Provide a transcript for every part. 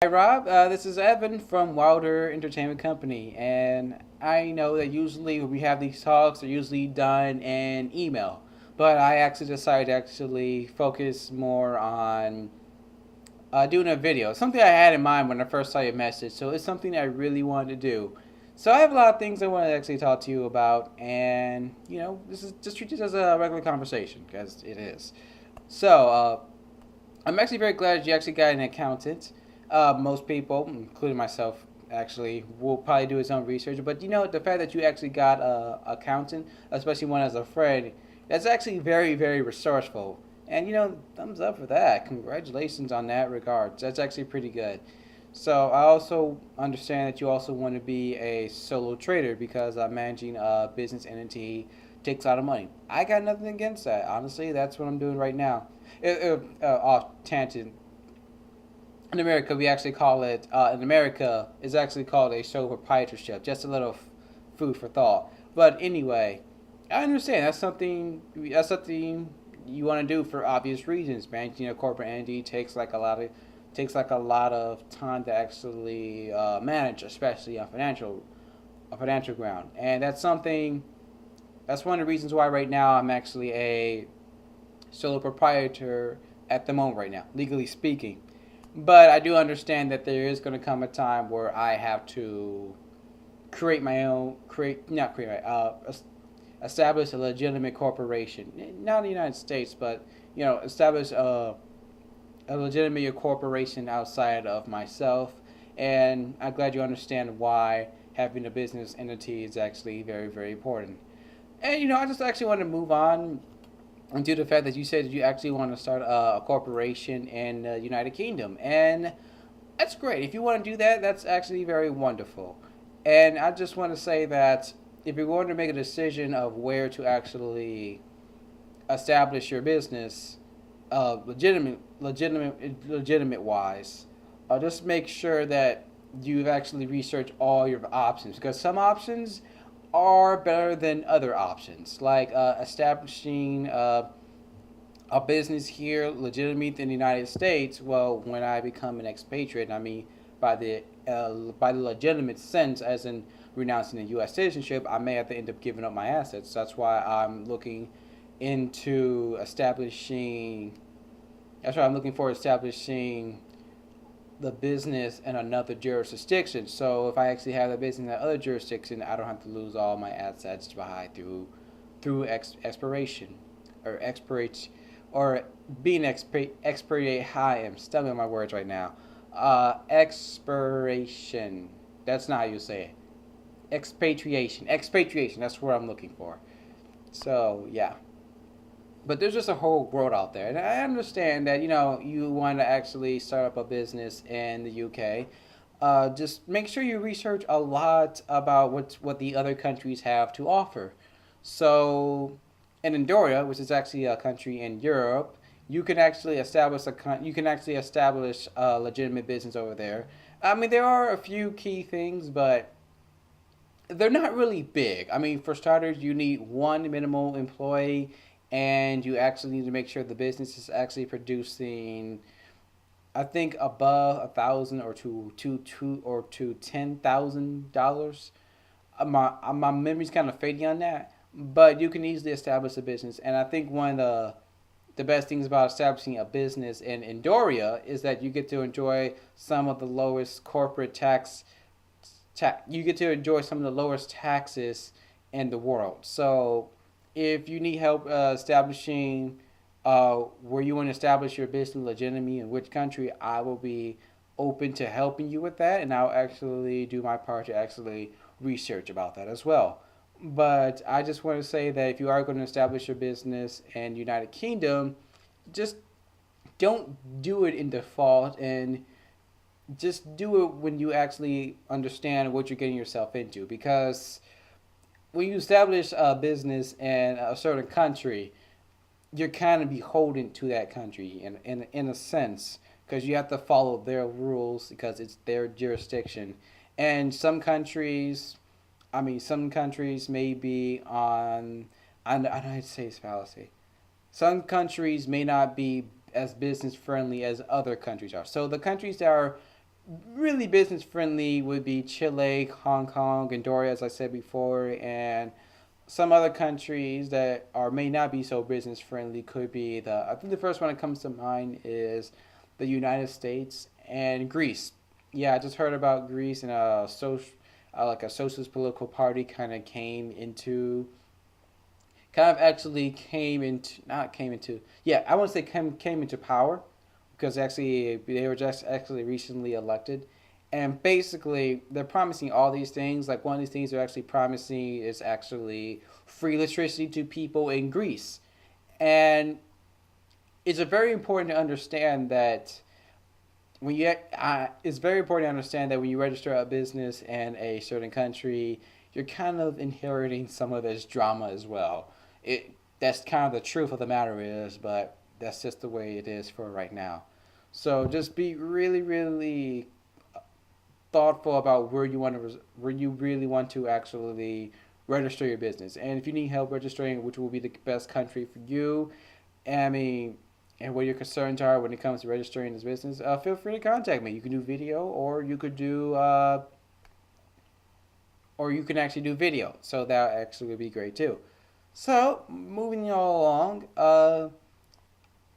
Hi, Rob. This is Evan from Wilder Entertainment Company, and I know that usually when we have these talks, they're usually done in email, but I actually decided to actually focus more on doing a video. Something I had in mind when I first saw your message, so it's something I really wanted to do. So I have a lot of things I want to actually talk to you about, and this is just treat this as a regular conversation because it is. So I'm actually very glad you actually got an accountant. Most people, including myself, actually will probably do his own research. But the fact that you actually got a accountant, especially one as a friend, that's actually very, very resourceful. And thumbs up for that. Congratulations on that regards. That's actually pretty good. So I also understand that you also want to be a solo trader because managing a business entity takes a lot of money. I got nothing against that. Honestly, that's what I'm doing right now. Off tangent. In America, we actually call it. In America, it's actually called a sole proprietorship. Just a little food for thought. But anyway, I understand that's something. That's something you want to do for obvious reasons. Managing a corporate entity takes like a lot of time to actually manage, especially on financial ground. And that's something. That's one of the reasons why right now I'm actually a solo proprietor at the moment right now, legally speaking. But I do understand that there is going to come a time where I have to create my own, create not create my, establish a legitimate corporation, not in the United States, but establish a legitimate corporation outside of myself. And I'm glad you understand why having a business entity is actually very, very important. And I just actually want to move on into the fact that you said that you actually want to start a corporation in the United Kingdom, and that's great. If you want to do that, that's actually very wonderful. And I just want to say that if you're going to make a decision of where to actually establish your business, legitimate wise, just make sure that you've actually researched all your options because some options are better than other options, like establishing a business here legitimate in the United States. Well, when I become an expatriate, I mean by the legitimate sense, as in renouncing the U.S. citizenship, I may have to end up giving up my assets. That's why I'm looking into establishing. That's why I'm looking for establishing the business in another jurisdiction. So if I actually have the business in that other jurisdiction, I don't have to lose all my assets by through expiration or expirate or being expirate. Hi, I'm stumbling on my words right now. Expiration. That's not how you say it. Expatriation. Expatriation. That's what I'm looking for. So yeah. But there's just a whole world out there, and I understand that you want to actually start up a business in the UK. Just make sure you research a lot about what the other countries have to offer. So, in Andorra, which is actually a country in Europe, you can actually establish a legitimate business over there. I mean, there are a few key things, but they're not really big. I mean, for starters, you need one minimal employee, and you actually need to make sure the business is actually producing. I think above 1,000 or to $10,000. My memory's kind of fading on that, but you can easily establish a business. And I think one of the best things about establishing a business in Andoria is that you get to enjoy some of the lowest corporate you get to enjoy some of the lowest taxes in the world. So if you need help establishing where you want to establish your business legitimately in which country, I will be open to helping you with that, and I'll actually do my part to actually research about that as well. But I just want to say that if you are going to establish your business in United Kingdom, just don't do it in default and just do it when you actually understand what you're getting yourself into because when you establish a business in a certain country, you're kind of beholden to that country in a sense because you have to follow their rules because it's their jurisdiction. And some countries may be on. I don't know how to say this fallacy. Some countries may not be as business friendly as other countries are. So the countries that are really business friendly would be Chile, Hong Kong, Andorra, as I said before, and some other countries that are may not be so business friendly could be the. I think the first one that comes to mind is the United States and Greece. Yeah, I just heard about Greece and like a socialist political party kind of actually came into not came into yeah I want to say came into power because actually they were just actually recently elected, and basically they're promising all these things. Like one of these things they're actually promising is actually free electricity to people in Greece, and it's a very important to understand that it's very important to understand that when you register a business in a certain country, you're kind of inheriting some of this drama as well. That's kind of the truth of the matter is, but that's just the way it is for right now. So just be really, really thoughtful about where you really want to actually register your business, and if you need help registering, which will be the best country for you, I mean, and what your concerns are when it comes to registering this business, feel free to contact me. You can do video, or you can actually do video. So that actually would be great too. So moving all along,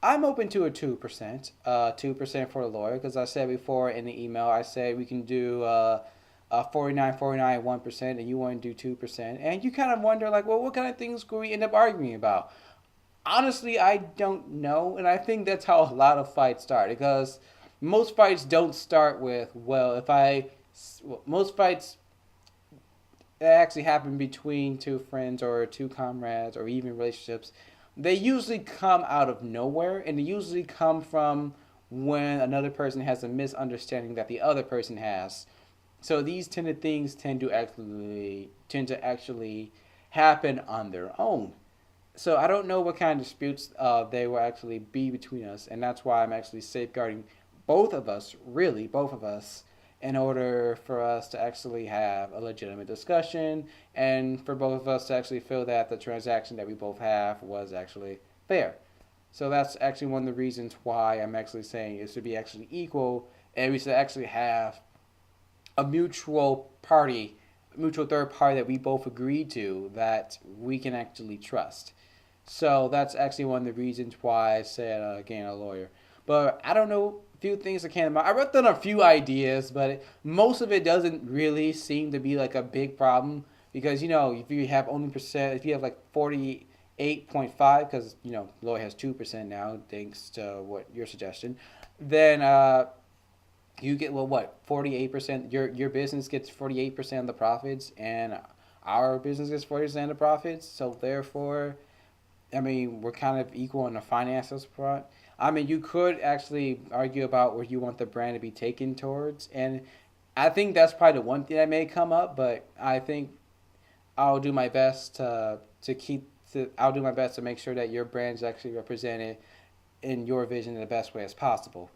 I'm open to a 2%, 2% for a lawyer, because I said before in the email, I said we can do 49, 49, 1%, and you want to do 2%, and you kind of wonder like, well, what kind of things could we end up arguing about? Honestly, I don't know, and I think that's how a lot of fights start because most fights don't start with well, if I most fights that actually happen between two friends or two comrades or even relationships, they usually come out of nowhere, and they usually come from when another person has a misunderstanding that the other person has. So these things tend to actually happen on their own. So I don't know what kind of disputes they will actually be between us, and that's why I'm actually safeguarding both of us, really both of us, in order for us to actually have a legitimate discussion, and for both of us to actually feel that the transaction that we both have was actually fair. So that's actually one of the reasons why I'm actually saying it should be actually equal, and we should actually have a mutual third party that we both agree to that we can actually trust. So that's actually one of the reasons why I said again a lawyer. But I don't know a few things that came to mind. I wrote down a few ideas, but most of it doesn't really seem to be like a big problem because if you have only if you have like 48.5, because lawyer has 2% now thanks to what your suggestion, then you get well what 48%. Your business gets 48% of the profits, and our business gets 40% of the profits. So therefore, I mean, we're kind of equal in the finances front. I mean, you could actually argue about where you want the brand to be taken towards, and I think that's probably the one thing that may come up. But I think I'll do my best to keep. I'll do my best to make sure that your brand is actually represented in your vision in the best way as possible.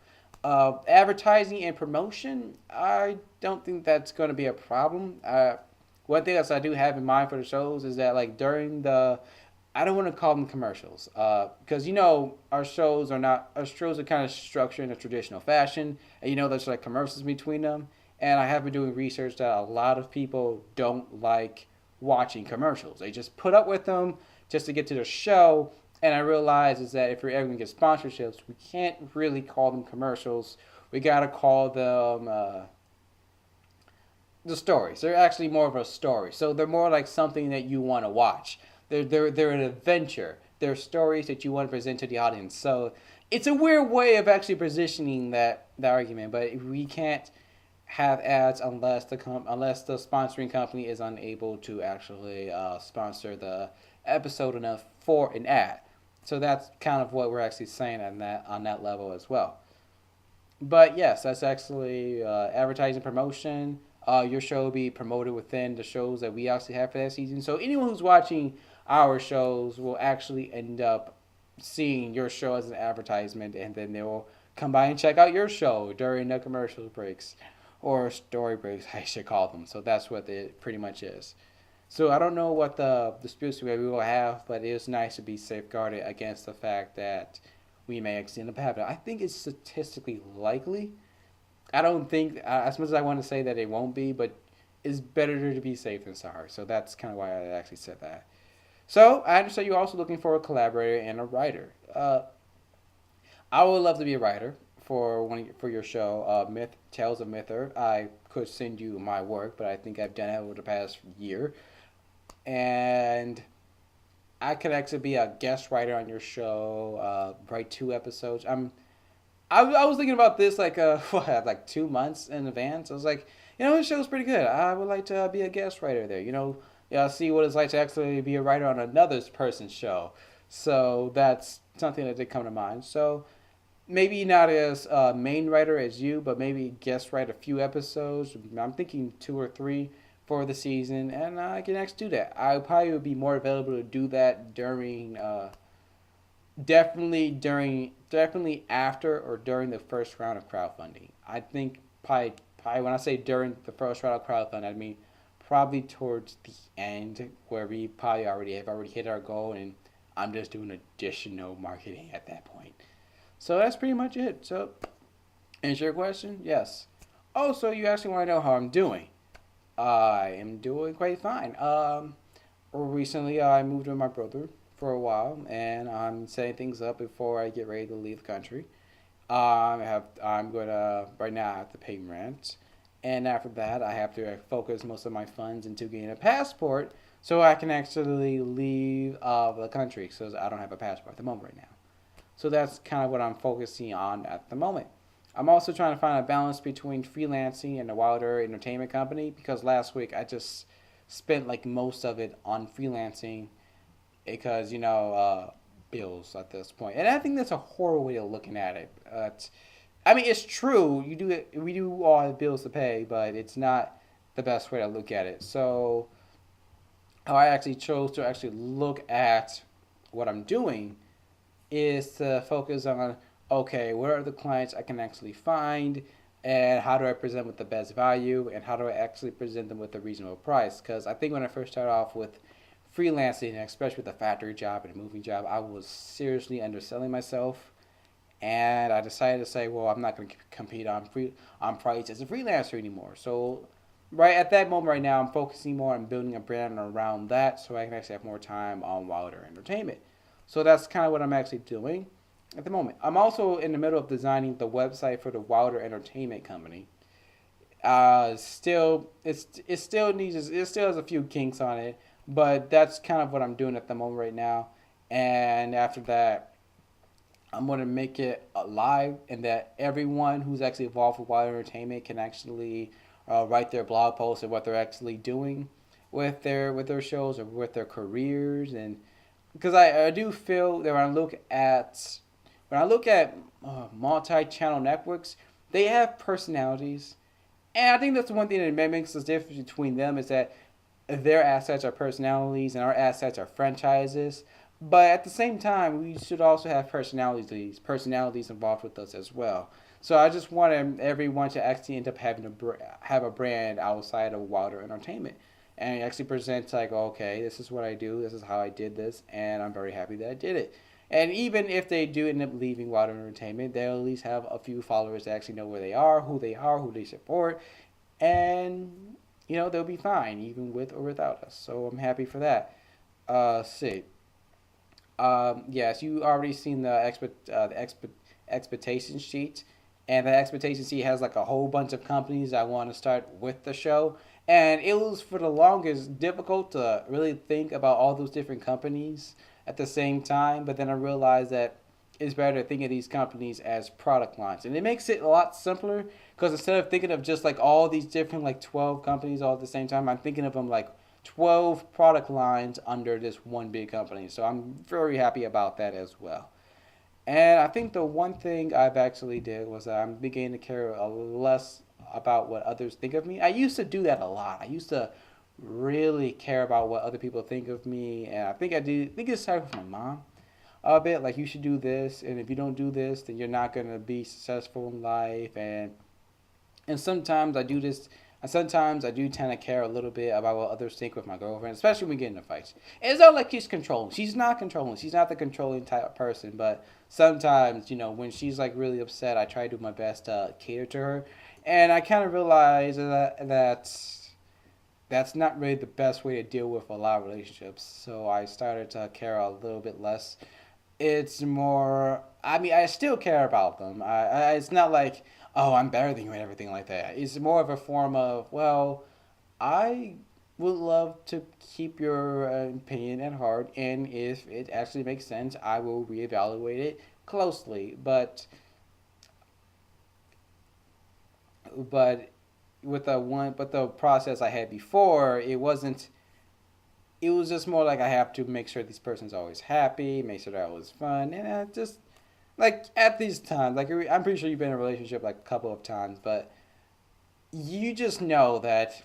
Advertising and promotion, I don't think that's going to be a problem. One thing that I do have in mind for the shows is that like during the I don't want to call them commercials because our shows are kind of structured in a traditional fashion, and there's like commercials between them. And I have been doing research that a lot of people don't like watching commercials. They just put up with them just to get to the show. And I realize is that if you're ever gonna get sponsorships, we can't really call them commercials. We gotta call them the stories. They're actually more of a story. So they're more like something that you want to watch. They're an adventure. They're stories that you want to present to the audience. So it's a weird way of actually positioning that argument, but we can't have ads unless the sponsoring company is unable to actually sponsor the episode enough for an ad. So that's kind of what we're actually saying on that level as well. But yes, that's actually advertising promotion. Your show will be promoted within the shows that we actually have for that season. So anyone who's watching our shows will actually end up seeing your show as an advertisement, and then they will come by and check out your show during the commercial breaks or story breaks, I should call them. So that's what it pretty much is. So I don't know what the disputes we will have, but it is nice to be safeguarded against the fact that we may end up having. I think it's statistically likely I don't think, as much as I want to say that it won't be, but it's better to be safe than sorry. So that's kind of why I actually said that. So I understand you're also looking for a collaborator and a writer. I would love to be a writer for your show, Myth Tales of Myth Earth. I could send you my work, but I think I've done it over the past year, and I could actually be a guest writer on your show. Write 2 episodes. I was thinking about this like what, like 2 months in advance. I was like, this show's pretty good. I would like to be a guest writer there. Yeah, see what it's like to actually be a writer on another person's show. So that's something that did come to mind. So maybe not as a main writer as you, but maybe guest write a few episodes. I'm thinking 2 or 3 for the season, and I can actually do that. I probably would be more available to do that during, definitely after or during the first round of crowdfunding. I think probably when I say during the first round of crowdfunding, I mean probably towards the end where we probably already hit our goal, and I'm just doing additional marketing at that point. So that's pretty much it. So, answer your question? Yes. Oh, so you actually want to know how I'm doing? I am doing quite fine. Recently I moved with my brother for a while, and I'm setting things up before I get ready to leave the country. I'm gonna right now I have to pay rent, and after that I have to focus most of my funds into getting a passport so I can actually leave the country. So I don't have a passport at the moment right now. So that's kind of what I'm focusing on at the moment. I'm also trying to find a balance between freelancing and the Wilder Entertainment Company because last week I just spent like most of it on freelancing because bills at this point, and I think that's a horrible way of looking at it. I mean, it's true. We do all have bills to pay, but it's not the best way to look at it. So I actually chose to actually look at what I'm doing is to focus on okay, what are the clients I can actually find, and how do I present with the best value, and how do I actually present them with a reasonable price? Because I think when I first started off with freelancing, especially with a factory job and a movie job, I was seriously underselling myself, and I decided to say, well, I'm not going to compete on price as a freelancer anymore. So right at that moment right now, I'm focusing more on building a brand around that, so I can actually have more time on Wilder Entertainment. So that's kind of what I'm actually doing at the moment. I'm also in the middle of designing the website for the Wilder Entertainment Company. It still has a few kinks on it, but that's kind of what I'm doing at the moment right now. And after that, I'm going to make it live, and that everyone who's actually involved with Wilder Entertainment can actually write their blog posts of what they're actually doing with their shows or with their careers. And because I do feel that when I look at multi-channel networks, they have personalities, and I think that's the one thing that makes the difference between them is that their assets are personalities and our assets are franchises. But at the same time, we should also have personalities involved with us as well. So I just want everyone to actually end up having have a brand outside of Wilder Entertainment, and actually present like, okay, this is what I do, this is how I did this, and I'm very happy that I did it. And even if they do end up leaving Wilder Entertainment, they'll at least have a few followers that actually know where they are, who they support, and they'll be fine even with or without us. So I'm happy for that. See, yes, you already seen the expectation sheet, and the expectation sheet has like a whole bunch of companies I want to start with the show. And it was for the longest difficult to really think about all those different companies at the same time. But then I realized that it's better to think of these companies as product lines, and it makes it a lot simpler because instead of thinking of just like all these different like 12 companies all at the same time, I'm thinking of them like 12 product lines under this one big company. So I'm very happy about that as well. And I think the one thing I've actually did was I'm beginning to care a less about what others think of me. I used to do that a lot. I used to really care about what other people think of me, and I think it started with my mom a bit. Like, you should do this, and if you don't do this, then you're not gonna be successful in life. And sometimes I do this. And sometimes I do tend to care a little bit about what others think with my girlfriend, especially when we get into fights. It's not like she's controlling. She's not controlling. She's not the controlling type of person. But sometimes, when she's like really upset, I try to do my best to cater to her. And I kind of realized that's not really the best way to deal with a lot of relationships. So I started to care a little bit less. It's more. I mean, I still care about them. It's not like, oh, I'm better than you and everything like that. It's more of a form of, well, I would love to keep your opinion at heart, and if it actually makes sense, I will reevaluate it closely. But but the process I had before, it wasn't. It was just more like I have to make sure this person's always happy, make sure they're always fun, and I just like at these times, like I'm pretty sure you've been in a relationship like a couple of times, but you just know that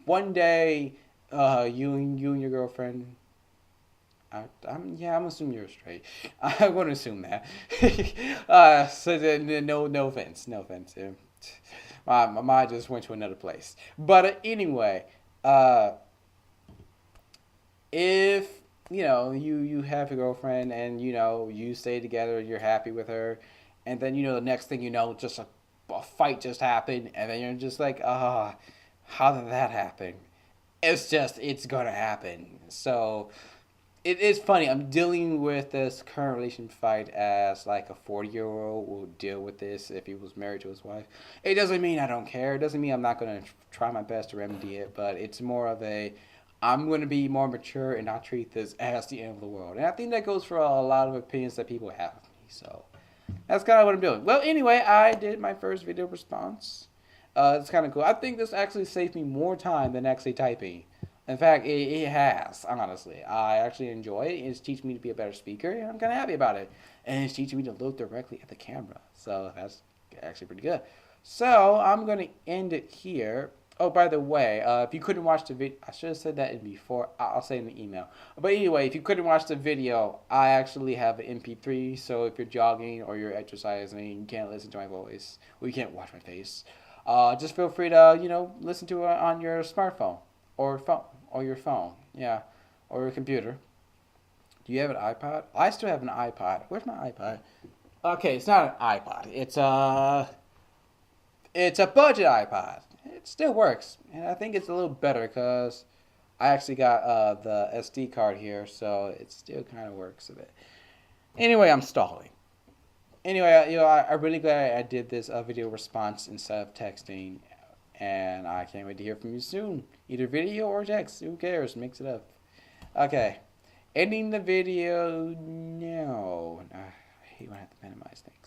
one day, you and your girlfriend. I'm assuming you're straight. I'm going to assume that. So then, no offense, no offense. My mind just went to another place. But anyway, uh, if you have your girlfriend and you stay together, you're happy with her, and then the next thing you know, just a fight just happened, and then you're just like, how did that happen? It's gonna happen. So it is funny. I'm dealing with this current relation fight as like a 40-year-old will deal with this if he was married to his wife. It doesn't mean I don't care. It doesn't mean I'm not going to try my best to remedy it, but it's more of a I'm going to be more mature and not treat this as the end of the world. And I think that goes for a lot of opinions that people have of me. So that's kind of what I'm doing. Well, anyway, I did my first video response. It's kind of cool. I think this actually saved me more time than actually typing. In fact, it has, honestly. I actually enjoy it. It's teaching me to be a better speaker, and I'm kind of happy about it. And it's teaching me to look directly at the camera. So that's actually pretty good. So I'm going to end it here. Oh, by the way, if you couldn't watch the video, I should have said that in before. I'll say in the email. But anyway, if you couldn't watch the video, I actually have an MP3. So if you're jogging or you're exercising, you can't listen to my voice, or you can't watch my face. Just feel free to listen to it on your smartphone or your phone, yeah, or your computer. Do you have an iPod? I still have an iPod. Where's my iPod? Okay, it's not an iPod. It's a budget iPod. It still works, and I think it's a little better because I actually got the SD card here, so it still kind of works a bit. Anyway, I'm stalling. Anyway, I'm really glad I did this video response instead of texting, and I can't wait to hear from you soon. Either video or text. Who cares? Mix it up. Okay. Ending the video. No. I hate when I have to minimize things.